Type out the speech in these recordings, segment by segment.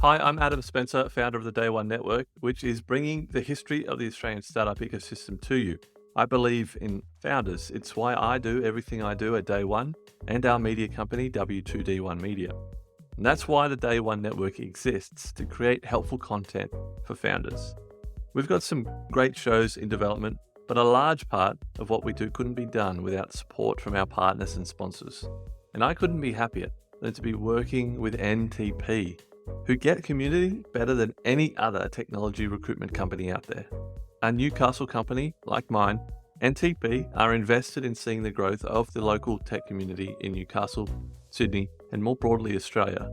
Hi, I'm Adam Spencer, founder of the Day One Network, which is bringing the history of the Australian startup ecosystem to you. I believe in founders. It's why I do everything I do at Day One and our media company, W2D1 Media. And that's why the Day One Network exists, to create helpful content for founders. We've got some great shows in development, but a large part of what we do couldn't be done without support from our partners and sponsors. And I couldn't be happier than to be working with NTP, who get community better than any other technology recruitment company out there. A Newcastle company like mine, NTP are invested in seeing the growth of the local tech community in Newcastle, Sydney, and more broadly Australia.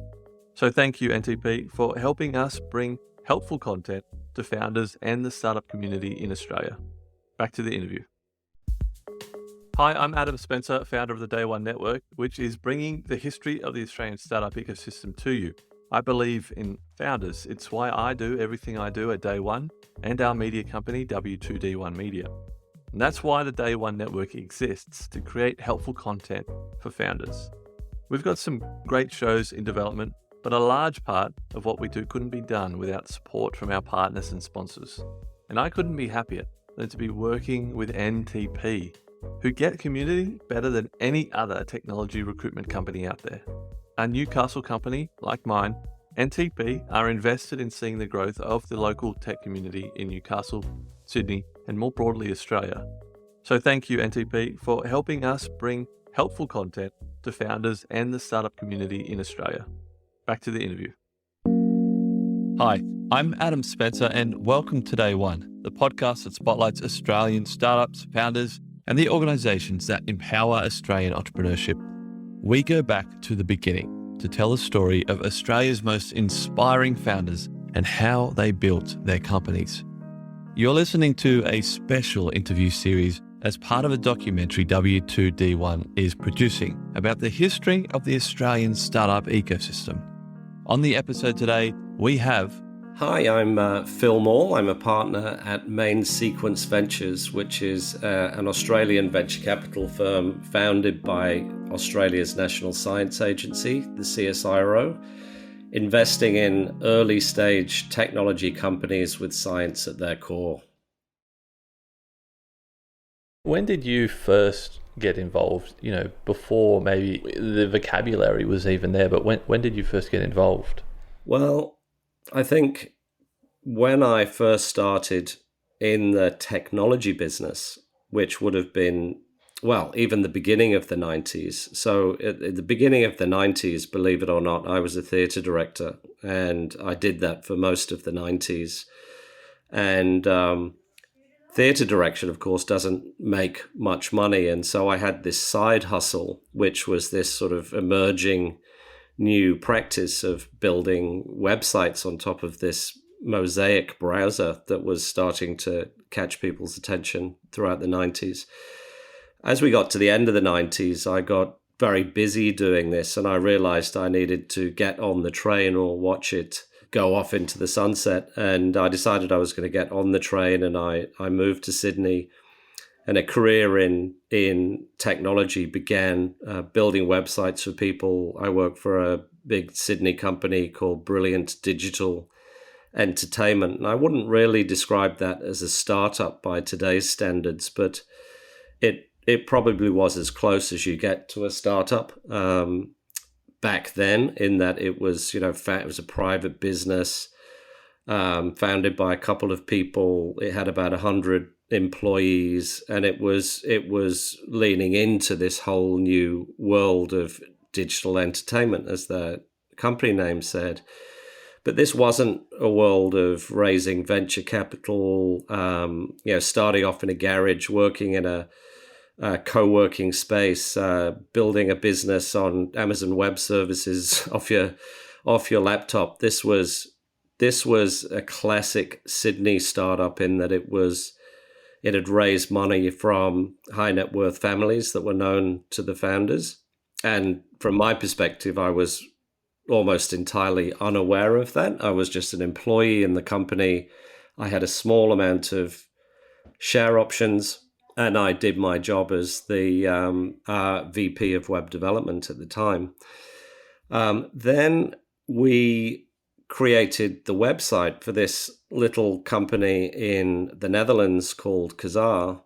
So thank you, NTP, for helping us bring helpful content to founders and the startup community in Australia. Back to the interview. Hi, I'm Adam Spencer, founder of the Day One Network, which is bringing the history of the Australian startup ecosystem to you. I believe in founders. It's why I do everything I do at Day One and our media company, W2D1 Media. And that's why the Day One Network exists, to create helpful content for founders. We've got some great shows in development, but a large part of what we do couldn't be done without support from our partners and sponsors. And I couldn't be happier than to be working with NTP, who get community better than any other technology recruitment company out there. A Newcastle company like mine, NTP are invested in seeing the growth of the local tech community in Newcastle, Sydney, and more broadly Australia. So thank you, NTP, for helping us bring helpful content to founders and the startup community in Australia. Back to the interview. Hi, I'm Adam Spencer, and welcome to Day One, the podcast that spotlights Australian startups, founders, and the organisations that empower Australian entrepreneurship. We go back to the beginning to tell the story of Australia's most inspiring founders and how they built their companies. You're listening to a special interview series as part of a documentary W2D1 is producing about the history of the Australian startup ecosystem. On the episode today, we have... Hi, I'm Phil Morle. I'm a partner at Main Sequence Ventures, which is an Australian venture capital firm founded by Australia's National Science Agency, the CSIRO, investing in early stage technology companies with science at their core. When did you first get involved? Before maybe the vocabulary was even there, but when did you first get involved? Well, I think when I first started in the technology business, which would have been, even the beginning of the 90s. So at the beginning of the 90s, believe it or not, I was a theatre director, and I did that for most of the 90s. And theatre direction, of course, doesn't make much money. And so I had this side hustle, which was this sort of emerging new practice of building websites on top of this Mosaic browser that was starting to catch people's attention throughout the 90s. As we got to the end of the 90s, I got very busy doing this, and I realized I needed to get on the train or watch it go off into the sunset. And I decided I was going to get on the train, and I moved to Sydney. And a career in technology began, building websites for people. I worked for a big Sydney company called Brilliant Digital Entertainment. And I wouldn't really describe that as a startup by today's standards, but it probably was as close as you get to a startup back then, in that it was, it was a private business founded by a couple of people. It had about 100 employees, and it was leaning into this whole new world of digital entertainment, as the company name said. But this wasn't a world of raising venture capital, starting off in a garage, working in a co-working space, building a business on Amazon Web Services off your laptop. This was a classic Sydney startup, in that it had raised money from high net worth families that were known to the founders. And from my perspective, I was almost entirely unaware of that. I was just an employee in the company. I had a small amount of share options, and I did my job as the VP of web development at the time. Then we created the website for this little company in the Netherlands called Kazaa.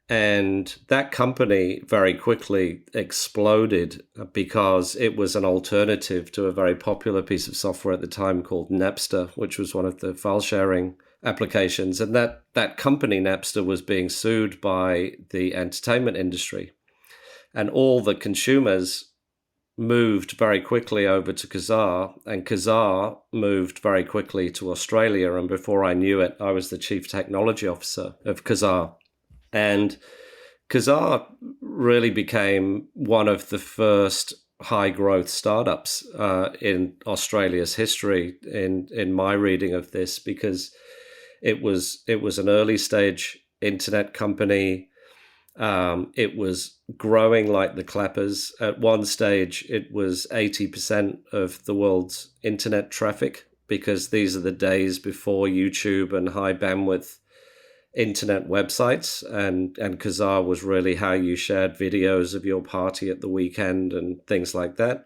And that company very quickly exploded because it was an alternative to a very popular piece of software at the time called Napster, which was one of the file sharing applications. And that company, Napster, was being sued by the entertainment industry. And all the consumers moved very quickly over to Kazaa, and Kazaa moved very quickly to Australia. And before I knew it, I was the chief technology officer of Kazaa. And Kazaa really became one of the first high growth startups in Australia's history in my reading of this, because it was an early stage internet company. It was growing like the clappers. At one stage, it was 80% of the world's internet traffic, because these are the days before YouTube and high bandwidth internet websites. And Kazaa was really how you shared videos of your party at the weekend and things like that.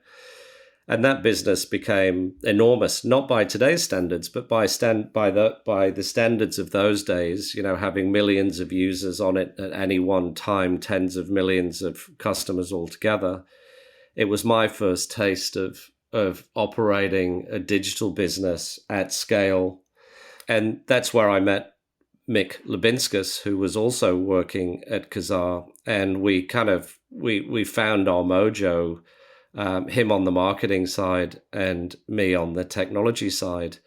And that business became enormous, not by today's standards, but by the standards of those days, having millions of users on it at any one time, tens of millions of customers altogether. It was my first taste of operating a digital business at scale. And that's where I met Mick Lubinskas, who was also working at Kazaa. And we found our mojo. Him on the marketing side and me on the technology side,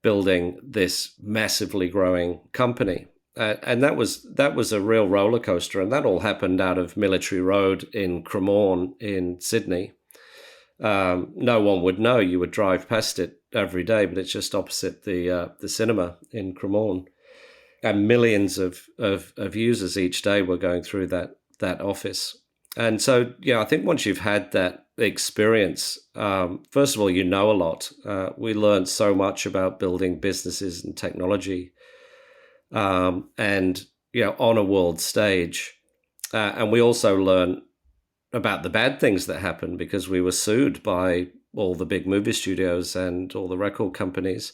building this massively growing company. And that was a real roller coaster. And that all happened out of Military Road in Cremorne in Sydney. No one would know. You would drive past it every day, but it's just opposite the cinema in Cremorne. And millions of users each day were going through that office. And so, I think once you've had that experience, first of all, a lot. We learned so much about building businesses and technology, and, on a world stage. And we also learned about the bad things that happened, because we were sued by all the big movie studios and all the record companies.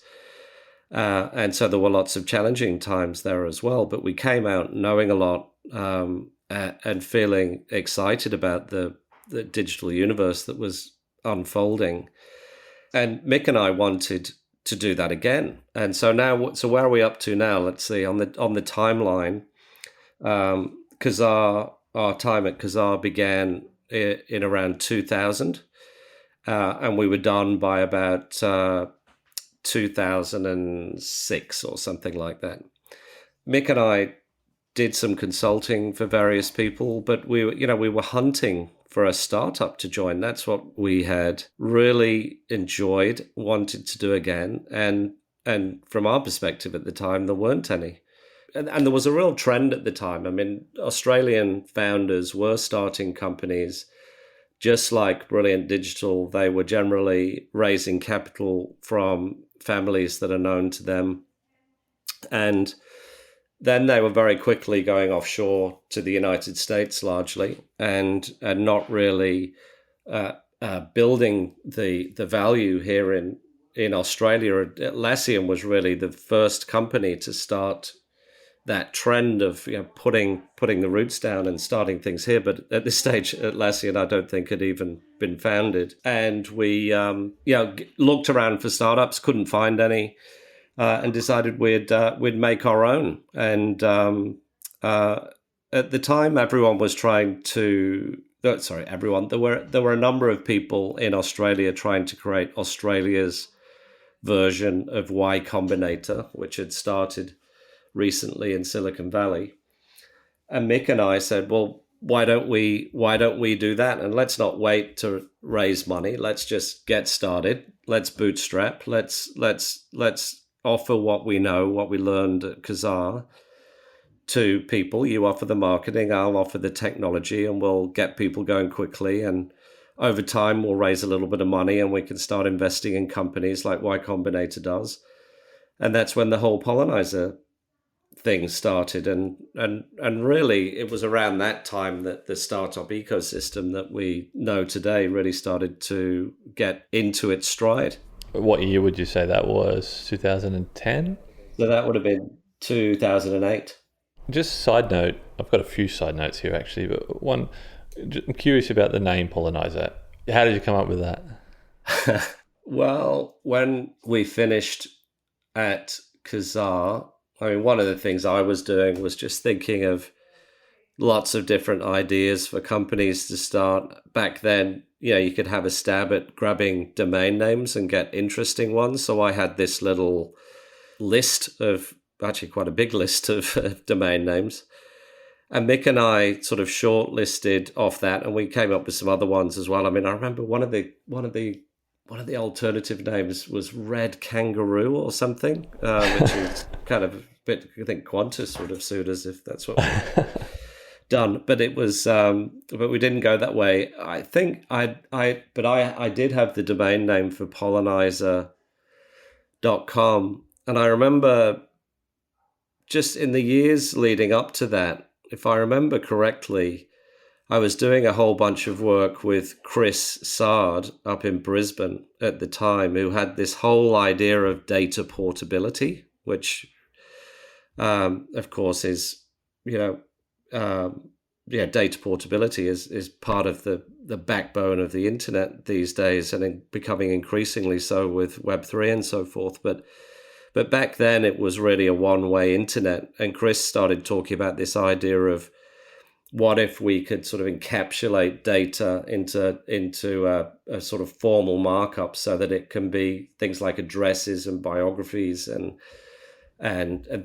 And so there were lots of challenging times there as well. But we came out knowing a lot, and feeling excited about the digital universe that was unfolding. And Mick and I wanted to do that again. And so where are we up to now? Let's see, on the timeline, Kazaa, our time at Kazaa began in around 2000, and we were done by about 2006 or something like that. Mick and I did some consulting for various people, but we were hunting for a startup to join. That's what we had really enjoyed, wanted to do again. And from our perspective at the time, there weren't any. And there was a real trend at the time. I mean, Australian founders were starting companies just like Brilliant Digital. They were generally raising capital from families that are known to them. And then they were very quickly going offshore to the United States largely, and not really building the value here in Australia. Atlassian was really the first company to start that trend of putting the roots down and starting things here. But at this stage, Atlassian, I don't think had even been founded. And we looked around for startups, couldn't find any. And decided we'd make our own. And at the time, everyone was trying to. Everyone. There were a number of people in Australia trying to create Australia's version of Y Combinator, which had started recently in Silicon Valley. And Mick and I said, "Well, why don't we do that? And let's not wait to raise money. Let's just get started. Let's bootstrap. Let's offer what we know, what we learned at Kazaa to people. You offer the marketing, I'll offer the technology, and we'll get people going quickly. And over time, we'll raise a little bit of money and we can start investing in companies like Y Combinator does." And that's when the whole Pollenizer thing started. And really, it was around that time that the startup ecosystem that we know today really started to get into its stride. What year would you say that was? 2010? So that would have been 2008. Just side note, I've got a few side notes here actually, but one, I'm curious about the name Pollenizer. How did you come up with that? Well, when we finished at Kazaa, I mean, one of the things I was doing was just thinking of lots of different ideas for companies to start. Back then, you could have a stab at grabbing domain names and get interesting ones. So I had this little list of, actually quite a big list of domain names. And Mick and I sort of shortlisted off that, and we came up with some other ones as well. I mean, I remember one of the alternative names was Red Kangaroo or something, which is kind of a bit. I think Qantas would have sued us if that's what we'd done. But it was, but we didn't go that way. I think I did have the domain name for Pollenizer.com, and I remember just in the years leading up to that, if I remember correctly, I was doing a whole bunch of work with Chris Sard up in Brisbane at the time, who had this whole idea of data portability, which, of course, is, data portability is part of the backbone of the internet these days, and becoming increasingly so with Web3 and so forth. But back then it was really a one-way internet, and Chris started talking about this idea of what if we could sort of encapsulate data into a sort of formal markup so that it can be things like addresses and biographies and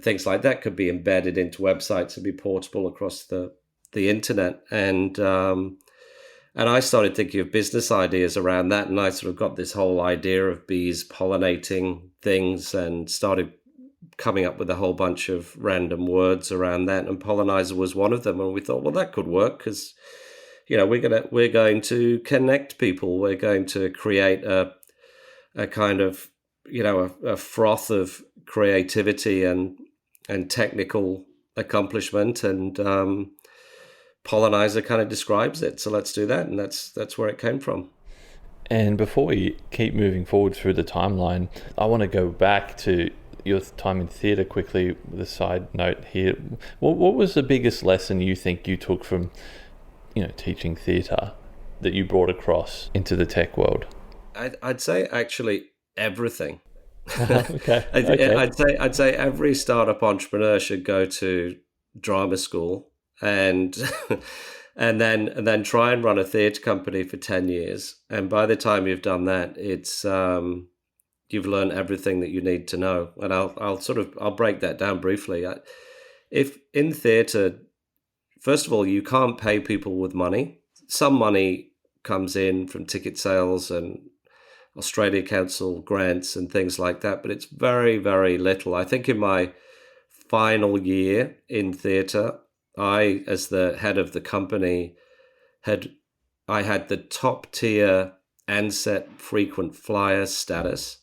things like that could be embedded into websites and be portable across the internet. And I started thinking of business ideas around that, and I sort of got this whole idea of bees pollinating things and started coming up with a whole bunch of random words around that. And Pollenizer was one of them, and we thought, well, that could work because, we're going to connect people. We're going to create a kind of, a froth of creativity and technical accomplishment, and Pollenizer kind of describes it. So let's do that, and that's where it came from. And before we keep moving forward through the timeline, I want to go back to your time in theatre quickly with a side note here. What was the biggest lesson you think you took from, teaching theatre that you brought across into the tech world? I'd say actually everything. Okay. I'd say every startup entrepreneur should go to drama school and and then try and run a theatre company for 10 years. And by the time you've done that, it's you've learned everything that you need to know. And I'll break that down briefly. If in theatre, first of all, you can't pay people with money. Some money comes in from ticket sales and Australia Council grants and things like that, but it's very, very little. I think in my final year in theatre, I, as the head of the company, had the top tier ANZET frequent flyer status,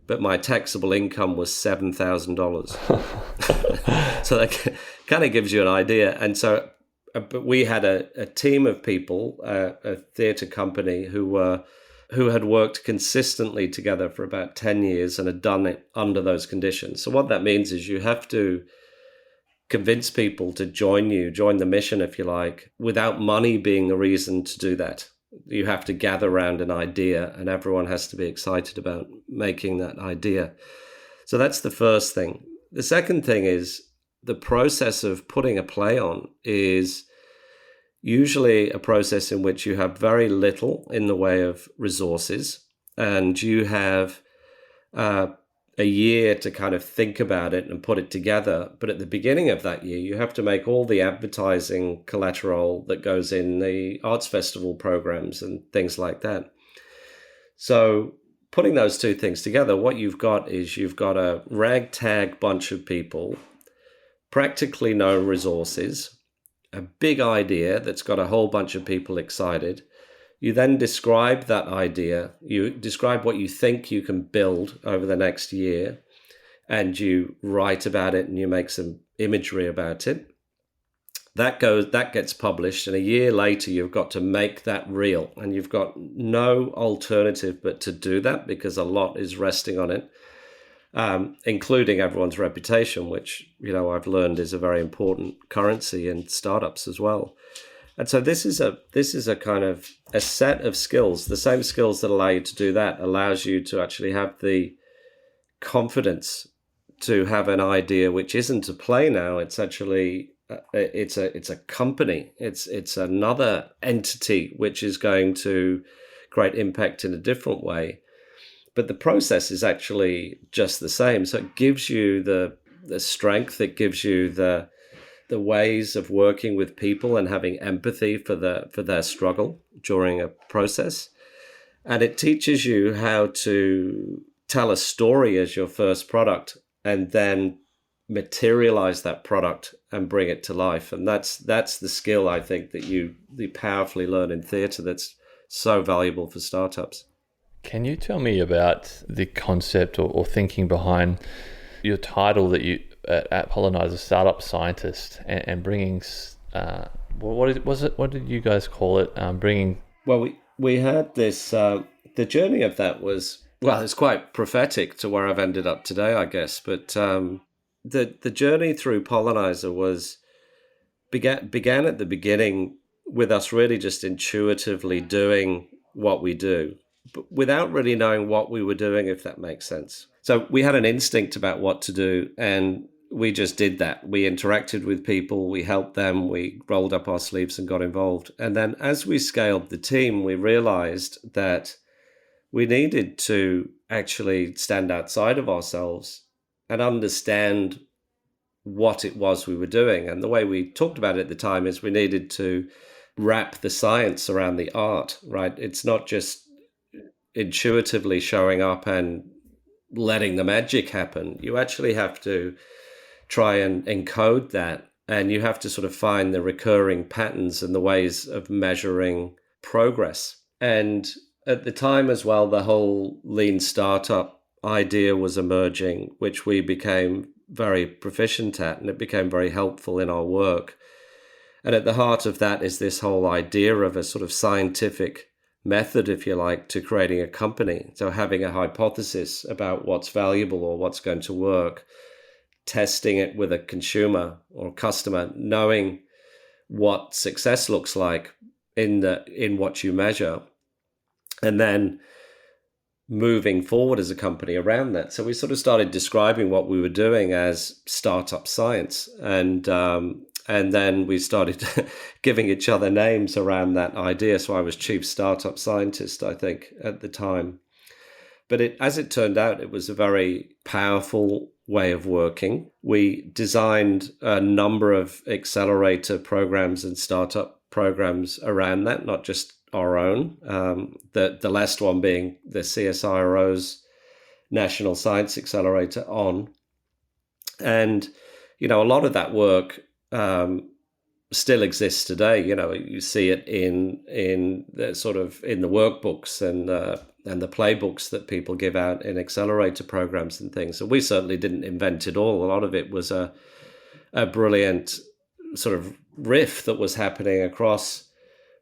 but my taxable income was $7,000. So that kind of gives you an idea. And so, but we had a team of people, a theatre company who had worked consistently together for about 10 years and had done it under those conditions. So what that means is you have to convince people to join the mission, if you like, without money being the reason to do that. You have to gather around an idea, and everyone has to be excited about making that idea. So that's the first thing. The second thing is the process of putting a play on is usually a process in which you have very little in the way of resources, and you have a year to kind of think about it and put it together. But at the beginning of that year, you have to make all the advertising collateral that goes in the arts festival programs and things like that. So putting those two things together, what you've got is you've got a ragtag bunch of people, practically no resources, a big idea that's got a whole bunch of people excited. You then describe that idea, you describe what you think you can build over the next year, and you write about it and you make some imagery about it. That gets published, and a year later you've got to make that real, and you've got no alternative but to do that because a lot is resting on it, including everyone's reputation, which I've learned is a very important currency in startups as well. And so this is a kind of a set of skills. The same skills that allow you to do that allows you to actually have the confidence to have an idea which isn't a play now. It's actually it's a company. It's another entity which is going to create impact in a different way. But the process is actually just the same. So it gives you the strength. It gives you the ways of working with people and having empathy for their struggle during a process. And it teaches you how to tell a story as your first product and then materialize that product and bring it to life. And that's the skill I think that you powerfully learn in theatre that's so valuable for startups. Can you tell me about the concept or thinking behind your title that you at Pollenizer, startup scientist, and bringing what did you guys call it? Bringing. Well, we had this. The journey of that was, well, it's quite prophetic to where I've ended up today, I guess. But the journey through Pollenizer began at the beginning with us really just intuitively doing what we do, but without really knowing what we were doing, if that makes sense. So we had an instinct about what to do, and we just did that. We interacted with people, we helped them, we rolled up our sleeves and got involved. And then as we scaled the team, we realized that we needed to actually stand outside of ourselves and understand what it was we were doing. And the way we talked about it at the time is we needed to wrap the science around the art, right? It's not just intuitively showing up and letting the magic happen. You actually have to try and encode that, and you have to sort of find the recurring patterns and the ways of measuring progress. And at the time as well, the whole lean startup idea was emerging, which we became very proficient at, and it became very helpful in our work. And at the heart of that is this whole idea of a sort of scientific method, if you like, to creating a company. So having a hypothesis about what's valuable or what's going to work, testing it with a consumer or customer, knowing what success looks like in what you measure, and then moving forward as a company around that. So we sort of started describing what we were doing as startup science, and then we started giving each other names around that idea. So I was chief startup scientist, I think, at the time. But as it turned out, it was a very powerful way of working. We designed a number of accelerator programs and startup programs around that, not just our own. The last one being the CSIRO's National Science Accelerator on. And, a lot of that work still exists today. You see it in the sort of in the workbooks and the playbooks that people give out in accelerator programs and things. So we certainly didn't invent it all. A lot of it was a brilliant sort of riff that was happening across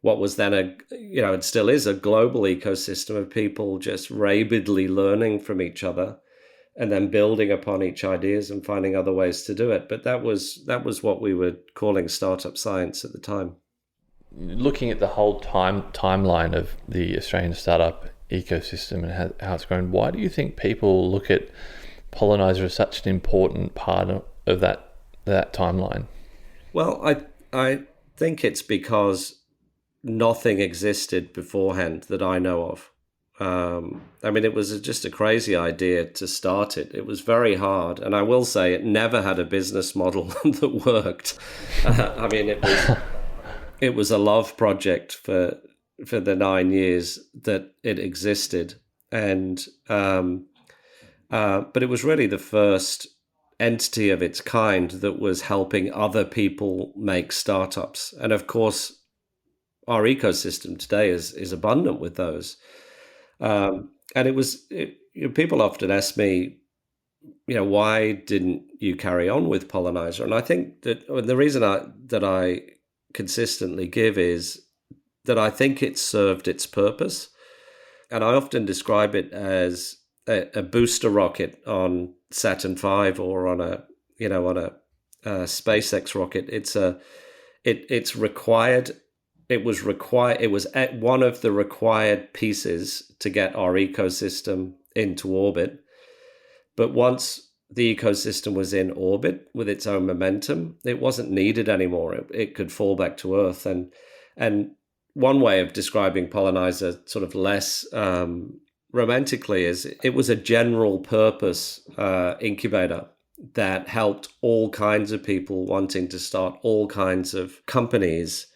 what was then it still is a global ecosystem of people just rabidly learning from each other and then building upon each ideas and finding other ways to do it. But that was what we were calling startup science at the time. Looking at the whole timeline of the Australian startup ecosystem and how it's grown, why do you think people look at Pollenizer as such an important part of that timeline? Well, I think it's because nothing existed beforehand that I know of. It was just a crazy idea to start it. It was very hard. And I will say it never had a business model that worked. It was a love project for the 9 years that it existed. And but it was really the first entity of its kind that was helping other people make startups. And of course, our ecosystem today is abundant with those. And people often ask me, why didn't you carry on with Pollenizer? And I think that the reason that I consistently give is that I think it served its purpose. And I often describe it as a booster rocket on Saturn V, or on a SpaceX rocket. It's required. It was required. It was one of the required pieces to get our ecosystem into orbit. But once the ecosystem was in orbit with its own momentum, it wasn't needed anymore. It could fall back to Earth. And one way of describing Pollenizer sort of less romantically is it was a general purpose incubator that helped all kinds of people wanting to start all kinds of companies.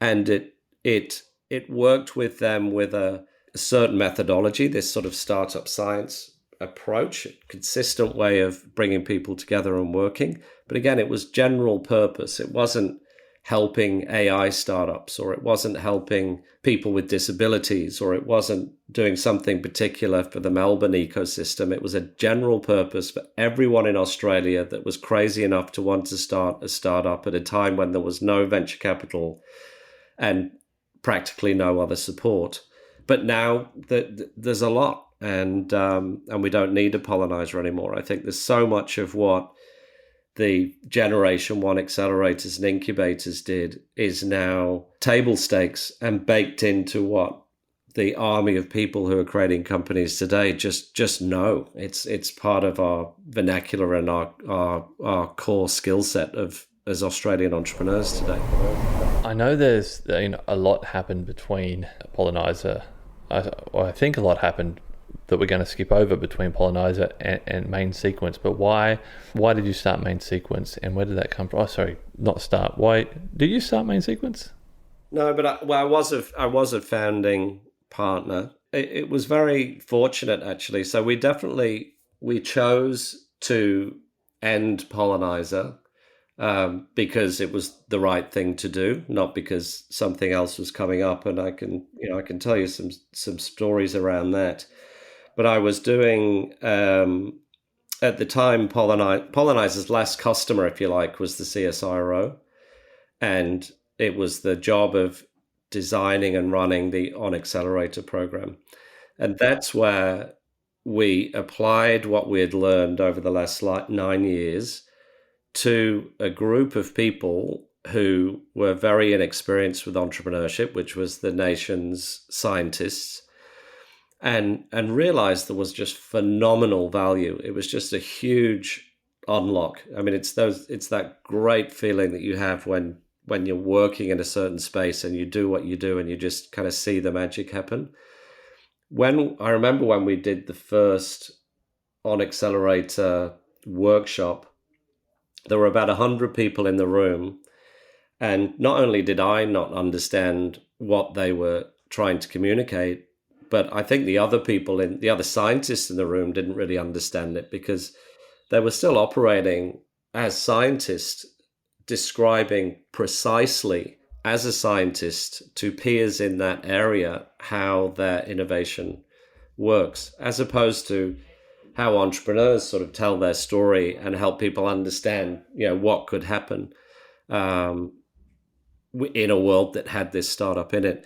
And it worked with them with a certain methodology, this sort of startup science approach, a consistent way of bringing people together and working. But again, it was general purpose. It wasn't helping AI startups, or it wasn't helping people with disabilities, or it wasn't doing something particular for the Melbourne ecosystem. It was a general purpose for everyone in Australia that was crazy enough to want to start a startup at a time when there was no venture capital and practically no other support. But now there's a lot, and we don't need a Pollenizer anymore. I think there's so much of what the Generation 1 accelerators and incubators did is now table stakes and baked into what the army of people who are creating companies today just know. It's part of our vernacular and our core skill set as Australian entrepreneurs today. I know there's a lot happened between Pollenizer. I think a lot happened that we're going to skip over between Pollenizer and Main Sequence. But why did you start Main Sequence, and where did that come from? Oh, sorry, not start. Why did you start Main Sequence? No, but I was a founding partner. It was very fortunate, actually. So we chose to end Pollenizer because it was the right thing to do, not because something else was coming up. And I can tell you some stories around that. But I was doing, at the time, Pollenizer's last customer, if you like, was the CSIRO. And it was the job of designing and running the On Accelerator program. And that's where we applied what we had learned over the last 9 years to a group of people who were very inexperienced with entrepreneurship, which was the nation's scientists, and realized there was just phenomenal value. It was just a huge unlock. I mean, it's that great feeling that you have when you're working in a certain space and you do what you do and you just kind of see the magic happen. I remember when we did the first On Accelerator workshop, there were about 100 people in the room. And not only did I not understand what they were trying to communicate, but I think the other scientists in the room didn't really understand it, because they were still operating as scientists, describing precisely as a scientist to peers in that area how their innovation works, as opposed to how entrepreneurs sort of tell their story and help people understand, what could happen in a world that had this startup in it.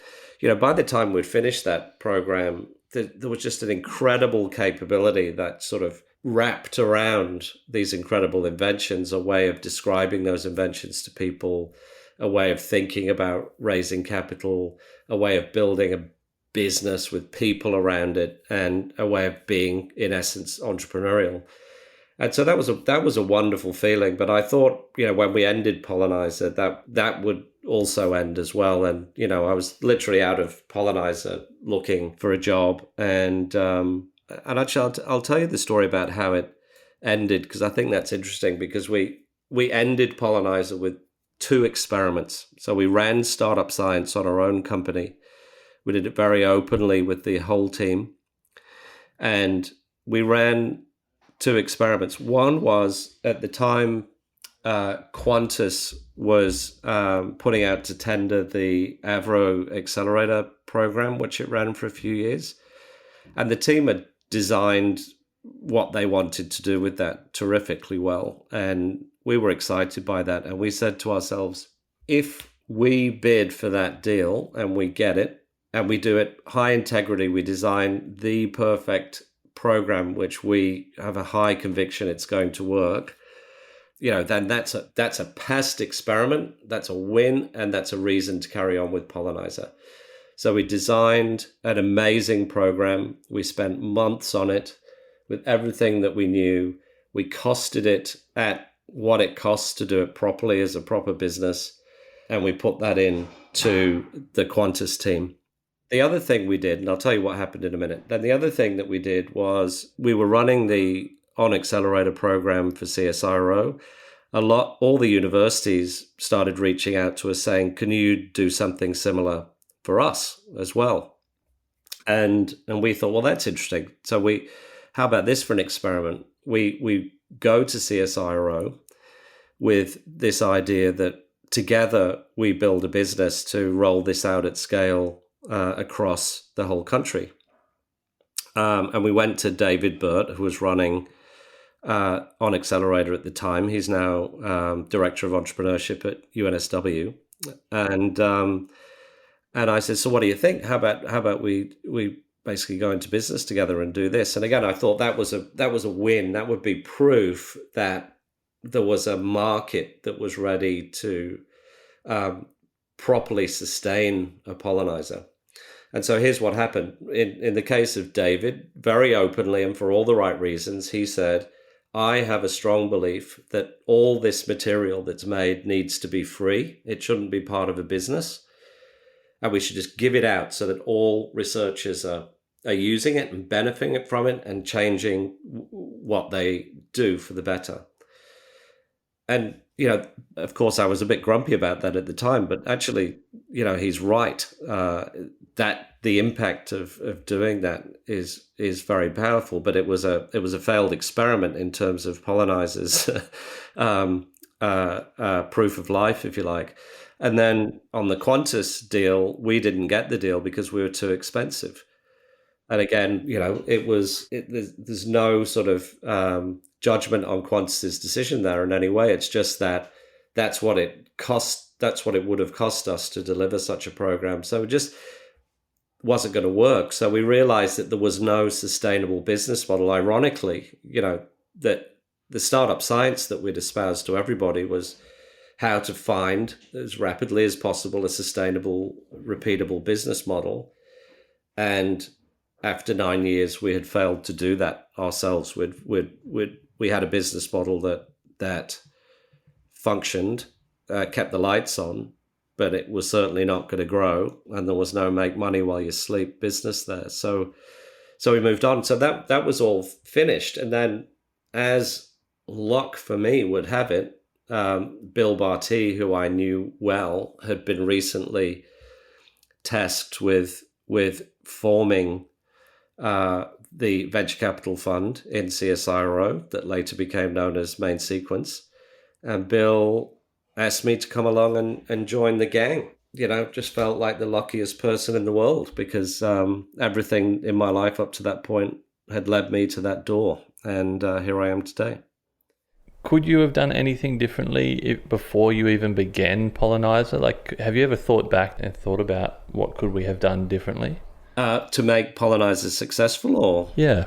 By the time we'd finished that program, there was just an incredible capability that sort of wrapped around these incredible inventions, a way of describing those inventions to people, a way of thinking about raising capital, a way of building a business with people around it, and a way of being, in essence, entrepreneurial. And so that was a wonderful feeling. But I thought, when we ended Pollenizer, that would also end as well. And I was literally out of Pollenizer looking for a job. And actually, I'll tell you the story about how it ended, because I think that's interesting. Because we ended Pollenizer with 2 experiments. So we ran startup science on our own company. We did it very openly with the whole team, and we ran 2 experiments. One was, at the time, Qantas was putting out to tender the Avro accelerator program, which it ran for a few years. And the team had designed what they wanted to do with that terrifically well. And we were excited by that. And we said to ourselves, if we bid for that deal and we get it, and we do it high integrity, we design the perfect program, which we have a high conviction it's going to work, then that's a past experiment, that's a win, and that's a reason to carry on with Pollenizer. So we designed an amazing program. We spent months on it with everything that we knew. We costed it at what it costs to do it properly as a proper business. And we put that in to the Qantas team. The other thing we did, and I'll tell you what happened in a minute. Then the other thing that we did was we were running the On Accelerator program for CSIRO. All the universities started reaching out to us saying, can you do something similar for us as well? And we thought, well, that's interesting. So how about this for an experiment? We go to CSIRO with this idea that together we build a business to roll this out at scale across the whole country. And we went to David Burt, who was running On Accelerator at the time. He's now Director of Entrepreneurship at UNSW. And I said, so what do you think? How about we basically go into business together and do this? And again, I thought that was a win. That would be proof that there was a market that was ready to properly sustain a Pollenizer. And so here's what happened. In the case of David, very openly and for all the right reasons, he said, I have a strong belief that all this material that's made needs to be free. It shouldn't be part of a business. And we should just give it out so that all researchers are using it and benefiting from it and changing what they do for the better. And, of course, I was a bit grumpy about that at the time, but actually, he's right. That the impact of doing that is very powerful. But it was a failed experiment in terms of Pollenizer's proof of life, if you like. And then on the Qantas deal, we didn't get the deal because we were too expensive. And again, there's no sort of judgment on Qantas's decision there in any way. It's just that's what it cost. That's what it would have cost us to deliver such a program. So it just wasn't going to work. So we realized that there was no sustainable business model. Ironically, that the startup science that we'd espoused to everybody was how to find as rapidly as possible a sustainable, repeatable business model. And after 9 years, we had failed to do that ourselves. We had a business model that functioned, kept the lights on, but it was certainly not going to grow, and there was no make money while you sleep business there. So we moved on. So that was all finished. And then, as luck for me would have it, Bill Barty, who I knew well, had been recently tasked with forming the venture capital fund in CSIRO that later became known as Main Sequence. And Bill asked me to come along and join the gang. Just felt like the luckiest person in the world because everything in my life up to that point had led me to that door. And here I am today. Could you have done anything differently before you even began Pollenizer? Like, have you ever thought back and thought about what could we have done differently? To make Pollenizer successful, or? Yeah.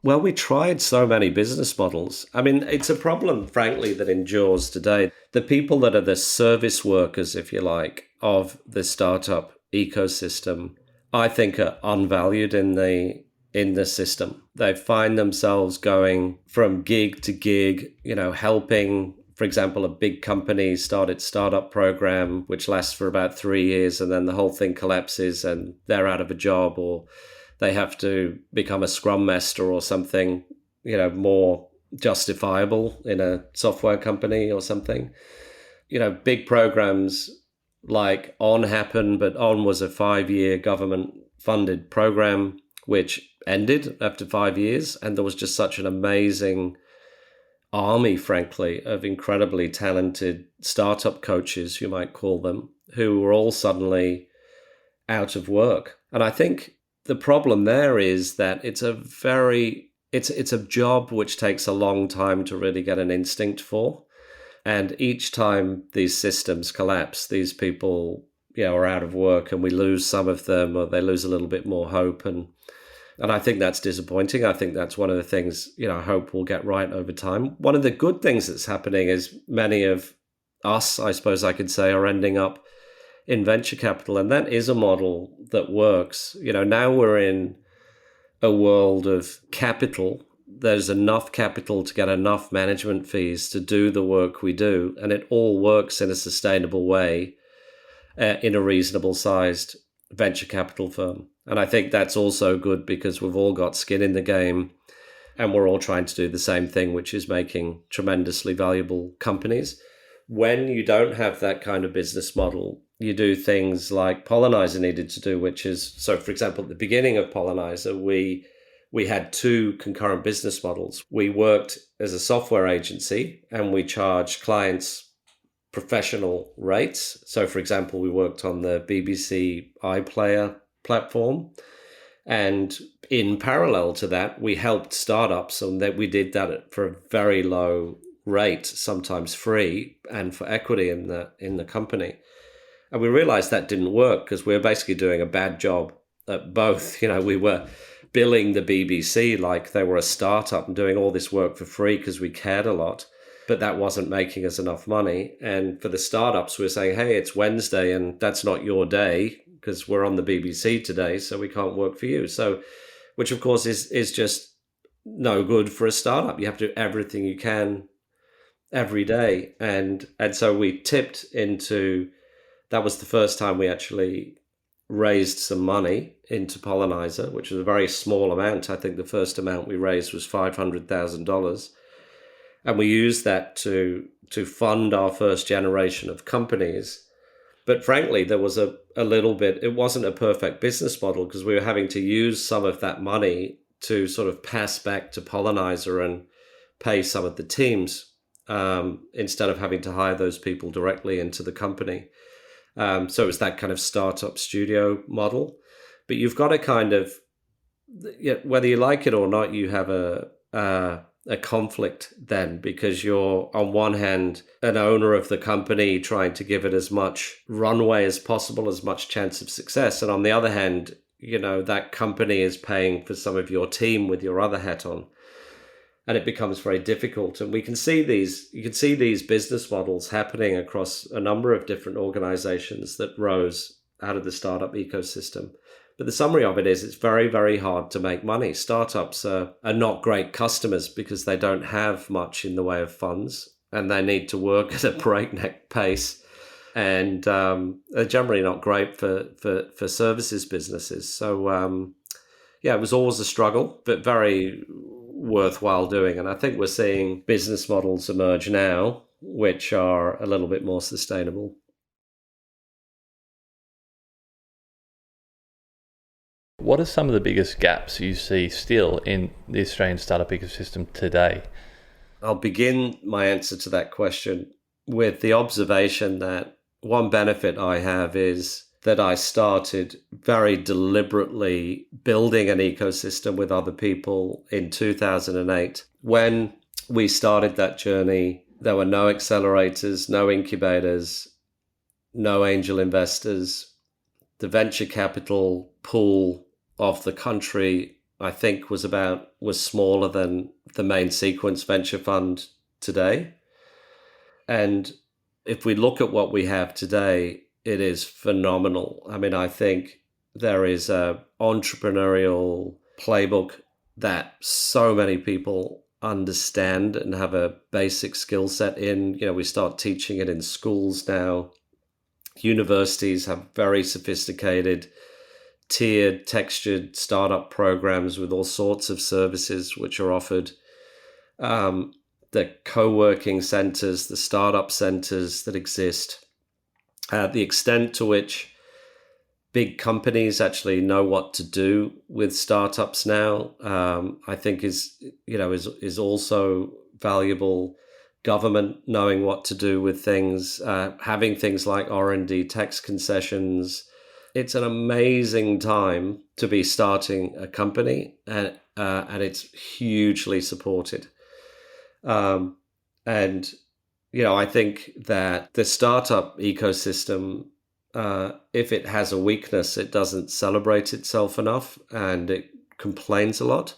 Well, we tried so many business models. I mean, it's a problem, frankly, that endures today. The people that are the service workers, if you like, of the startup ecosystem, I think are unvalued in the system. They find themselves going from gig to gig, helping, for example, a big company start its startup program, which lasts for about 3 years, and then the whole thing collapses and they're out of a job, or they have to become a scrum master or something, more justifiable in a software company or something. Big programs like On happened, but On was a 5-year government-funded program, which ended after 5 years. And there was just such an amazing army, frankly, of incredibly talented startup coaches, you might call them, who were all suddenly out of work. And I think the problem there is that it's a very it's a job which takes a long time to really get an instinct for. And each time these systems collapse, these people, are out of work, and we lose some of them, or they lose a little bit more hope. And I think that's disappointing. I think that's one of the things, I hope we'll get right over time. One of the good things that's happening is many of us, I suppose I could say, are ending up in venture capital. And that is a model that works. Now we're in a world of capital. There's enough capital to get enough management fees to do the work we do. And it all works in a sustainable way in a reasonable sized venture capital firm. And I think that's also good because we've all got skin in the game and we're all trying to do the same thing, which is making tremendously valuable companies. When you don't have that kind of business model, you do things like Pollenizer needed to do, which is, so for example, at the beginning of Pollenizer, we had two concurrent business models. We worked as a software agency and we charged clients professional rates. So for example, we worked on the BBC iPlayer platform. And in parallel to that, we helped startups, and that we did that for a very low rate, sometimes free, and for equity in the company. And we realized that didn't work because we were basically doing a bad job at both. We were billing the BBC like they were a startup and doing all this work for free because we cared a lot, but that wasn't making us enough money. And for the startups, we were saying, hey, it's Wednesday and that's not your day because we're on the BBC today, so we can't work for you. So, which of course is just no good for a startup. You have to do everything you can every day. And so we tipped into, that was the first time we actually raised some money into Pollenizer, which was a very small amount. I think the first amount we raised was $500,000. And we used that to fund our first generation of companies. But frankly, there was a little bit, it wasn't a perfect business model because we were having to use some of that money to sort of pass back to Pollenizer and pay some of the teams instead of having to hire those people directly into the company. So it was that kind of startup studio model. But you've got to kind of, whether you like it or not, you have a conflict then, because you're on one hand an owner of the company trying to give it as much runway as possible, as much chance of success. And on the other hand, that company is paying for some of your team with your other hat on. And it becomes very difficult. And you can see these business models happening across a number of different organizations that rose out of the startup ecosystem. But the summary of it is it's very, very hard to make money. Startups are not great customers because they don't have much in the way of funds and they need to work at a breakneck pace. And they're generally not great for services businesses. So, it was always a struggle, but very worthwhile doing. And I think we're seeing business models emerge now, which are a little bit more sustainable. What are some of the biggest gaps you see still in the Australian startup ecosystem today? I'll begin my answer to that question with the observation that one benefit I have is that I started very deliberately building an ecosystem with other people in 2008. When we started that journey, there were no accelerators, no incubators, no angel investors. The venture capital pool of the country, I think, was smaller than the main Sequence venture fund today. And if we look at what we have today, it is phenomenal. I mean, I think there is a entrepreneurial playbook that so many people understand and have a basic skill set in. We start teaching it in schools now. Universities have very sophisticated, tiered, textured startup programs with all sorts of services which are offered. The co-working centers, the startup centers that exist, the extent to which big companies actually know what to do with startups now, I think is also valuable. Government knowing what to do with things, having things like R&D tax concessions. It's an amazing time to be starting a company. And and it's hugely supported. And I think that the startup ecosystem, if it has a weakness, it doesn't celebrate itself enough, and it complains a lot.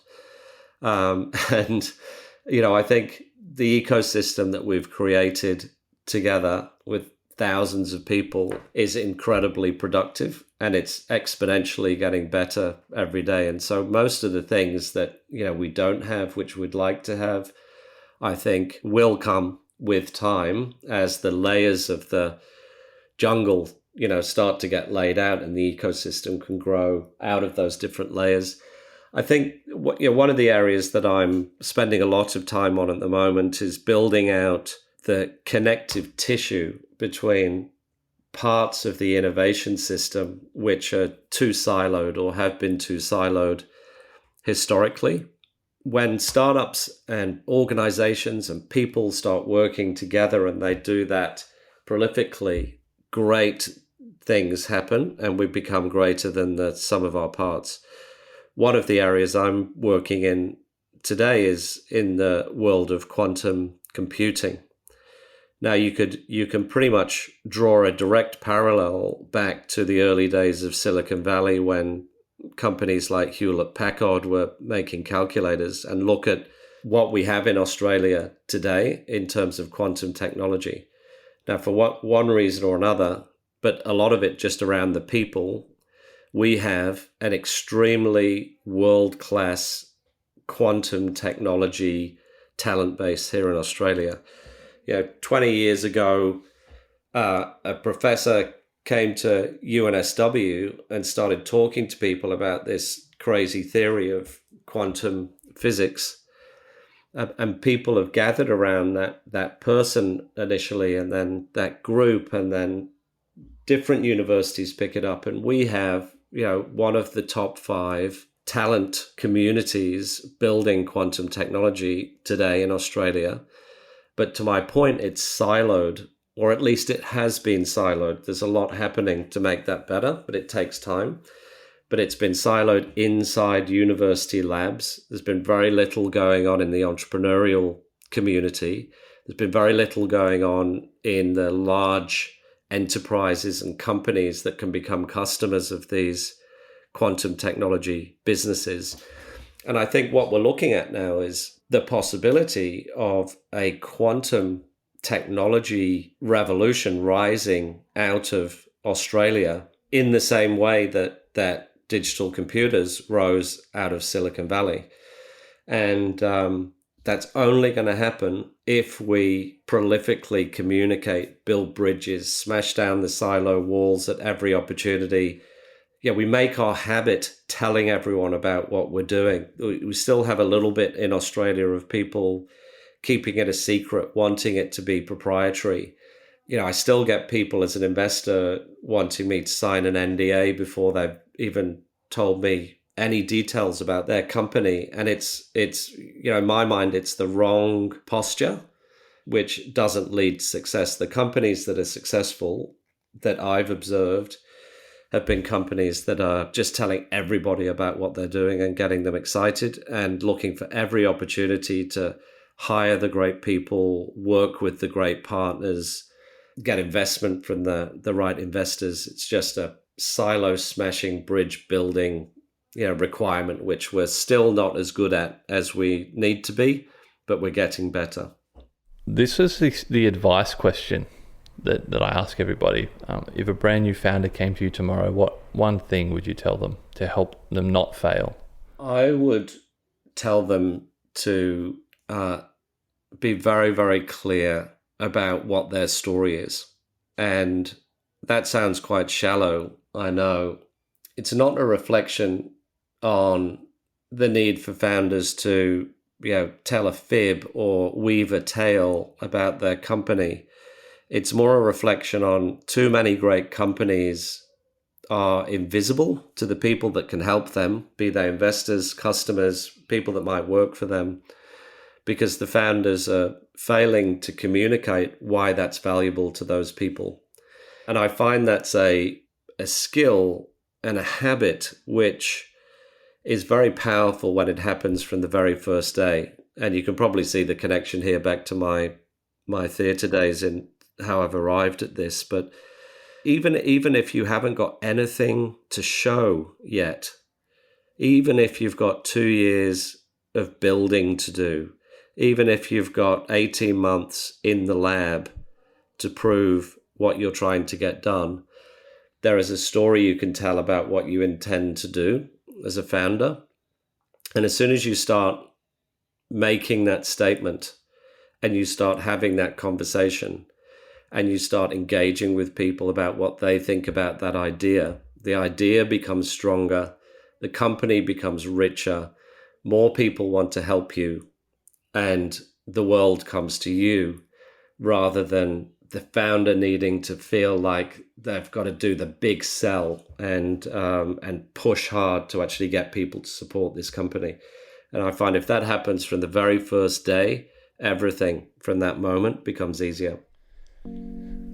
And I think the ecosystem that we've created together with thousands of people is incredibly productive, and it's exponentially getting better every day. And so most of the things that we don't have, which we'd like to have, I think will come with time as the layers of the jungle start to get laid out, and the ecosystem can grow out of those different layers. I think one of the areas that I'm spending a lot of time on at the moment is building out the connective tissue between parts of the innovation system which are too siloed or have been too siloed historically. When startups and organizations and people start working together and they do that prolifically, great things happen and we become greater than the sum of our parts. One of the areas I'm working in today is in the world of quantum computing. Now, you can pretty much draw a direct parallel back to the early days of Silicon Valley when companies like Hewlett-Packard were making calculators, and look at what we have in Australia today in terms of quantum technology. Now, for one reason or another, but a lot of it just around the people, we have an extremely world-class quantum technology talent base here in Australia. 20 years ago, a professor came to UNSW and started talking to people about this crazy theory of quantum physics. And people have gathered around that person initially, and then that group, and then different universities pick it up. And we have, one of the top 5 talent communities building quantum technology today in Australia. But to my point, it's siloed, or at least it has been siloed. There's a lot happening to make that better, but it takes time. But it's been siloed inside university labs. There's been very little going on in the entrepreneurial community. There's been very little going on in the large enterprises and companies that can become customers of these quantum technology businesses. And I think what we're looking at now is the possibility of a quantum technology revolution rising out of Australia in the same way that digital computers rose out of Silicon Valley. And that's only going to happen if we prolifically communicate, build bridges, smash down the silo walls at every opportunity. We make our habit telling everyone about what we're doing. We still have a little bit in Australia of people keeping it a secret, wanting it to be proprietary. I still get people as an investor wanting me to sign an NDA before they've even told me any details about their company. And it's in my mind, it's the wrong posture, which doesn't lead to success. The companies that are successful that I've observed have been companies that are just telling everybody about what they're doing and getting them excited and looking for every opportunity to hire the great people, work with the great partners, get investment from the right investors. It's just a silo smashing, bridge building, requirement, which we're still not as good at as we need to be, but we're getting better. This is the advice question that I ask everybody. If a brand new founder came to you tomorrow, what one thing would you tell them to help them not fail? I would tell them to be very, very clear about what their story is. And that sounds quite shallow, I know. It's not a reflection on the need for founders to, tell a fib or weave a tale about their company. It's more a reflection on too many great companies are invisible to the people that can help them, be they investors, customers, people that might work for them, because the founders are failing to communicate why that's valuable to those people. And I find that's a skill and a habit which is very powerful when it happens from the very first day. And you can probably see the connection here back to my theatre days in how I've arrived at this. But even if you haven't got anything to show yet, even if you've got 2 years of building to do, even if you've got 18 months in the lab to prove what you're trying to get done, there is a story you can tell about what you intend to do as a founder. And as soon as you start making that statement and you start having that conversation and you start engaging with people about what they think about that idea, the idea becomes stronger, the company becomes richer, more people want to help you, and the world comes to you rather than the founder needing to feel like they've got to do the big sell and push hard to actually get people to support this company. And I find if that happens from the very first day, everything from that moment becomes easier.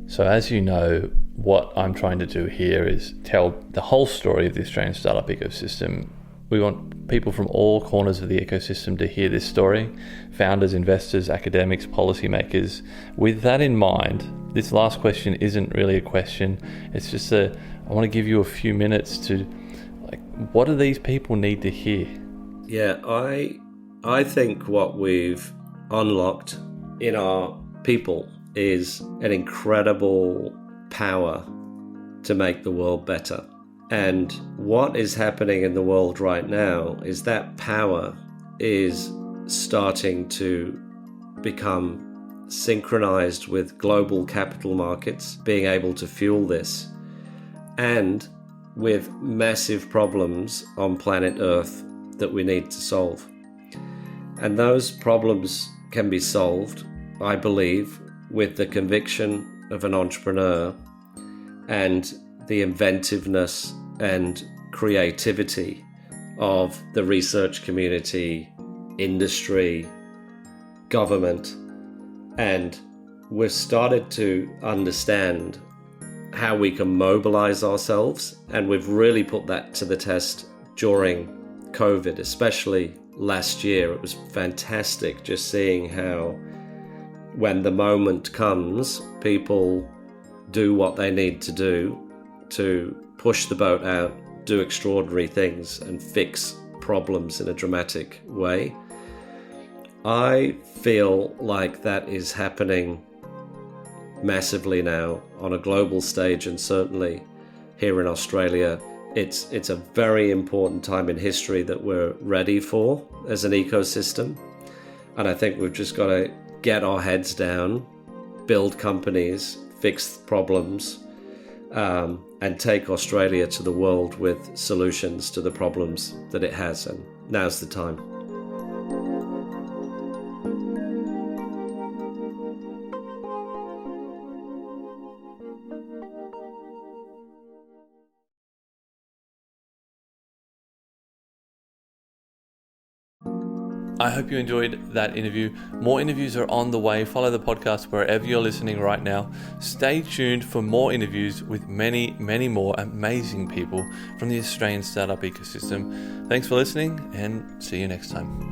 So as you know, what I'm trying to do here is tell the whole story of the Australian startup ecosystem. We want people from all corners of the ecosystem to hear this story, founders, investors, academics, policymakers. With that in mind, this last question isn't really a question. It's just I want to give you a few minutes to, what do these people need to hear? Yeah, I think what we've unlocked in our people is an incredible power to make the world better. And what is happening in the world right now is that power is starting to become synchronized with global capital markets being able to fuel this, and with massive problems on planet Earth that we need to solve. And those problems can be solved, I believe, with the conviction of an entrepreneur and the inventiveness and creativity of the research community, industry, government. And we've started to understand how we can mobilize ourselves, and we've really put that to the test during COVID, especially last year. It was fantastic just seeing how when the moment comes, people do what they need to do to push the boat out, do extraordinary things, and fix problems in a dramatic way. I feel like that is happening massively now on a global stage, and certainly here in Australia. It's a very important time in history that we're ready for as an ecosystem. And I think we've just got to get our heads down, build companies, fix problems, and take Australia to the world with solutions to the problems that it has. And now's the time. I hope you enjoyed that interview. More interviews are on the way. Follow the podcast wherever you're listening right now. Stay tuned for more interviews with many, many more amazing people from the Australian startup ecosystem. Thanks for listening, and see you next time.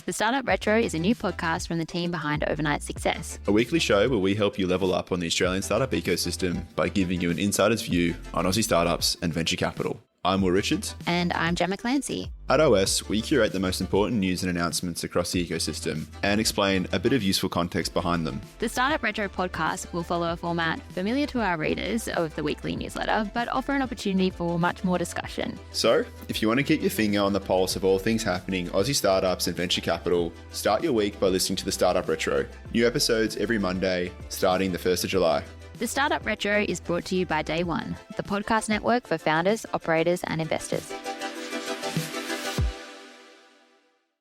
The Startup Retro is a new podcast from the team behind Overnight Success. A weekly show where we help you level up on the Australian startup ecosystem by giving you an insider's view on Aussie startups and venture capital. I'm Will Richards. And I'm Gemma Clancy. At OS, we curate the most important news and announcements across the ecosystem and explain a bit of useful context behind them. The Startup Retro podcast will follow a format familiar to our readers of the weekly newsletter, but offer an opportunity for much more discussion. So, if you want to keep your finger on the pulse of all things happening Aussie startups and venture capital, start your week by listening to the Startup Retro. New episodes every Monday, starting the 1st of July. The Startup Retro is brought to you by Day One, the podcast network for founders, operators, and investors.